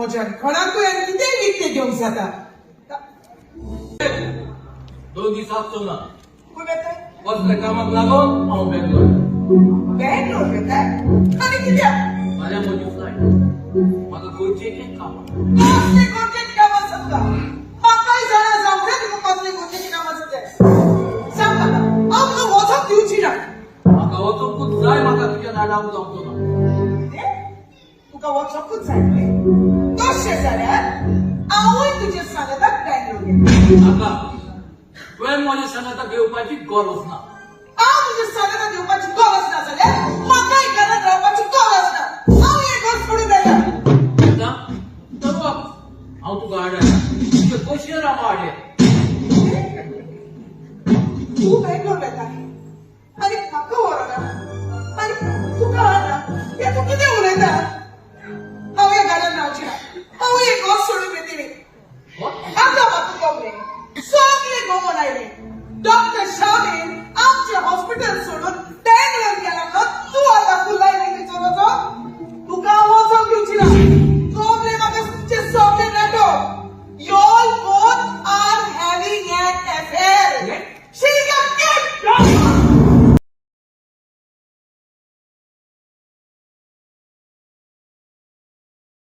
म्हज्या घरात तुवें कितें विकतें घेवंक जाता 2 दिसात चोना कोण येताय कसल्या कामाक लागून हांव बेंगलोर बँगलोर येताय आनी कित्याक माझ्या म्हजी फ्लायट म्हाका गोंयचें काम कसलें गरजेचें काम आसा तुका म्हाकाय जाणा जावं रे तुका कसलें गरजेचें काम आसा तें सांग म्हाका हांव तुका वचप दिवची ना म्हाका वचपूच जाय म्हाका तुज्या नाडाक जावचो ना तुका वचपूच जाय न्ही तशें जाल्यार हांवूय तुजे सांगाताक बँगलोर येता नाका तुवें म्हज्या सांगाताक घेवपाची गरज ना हांव तुजे सांगाताक येवपाची गरज ना जाल्यार म्हाकाय घरांत रावपाची गरज ना हांव हें घर सोडून येता तर हांव तुका हाडा तुजे कशें राव हाडे तूं बँगलोर येता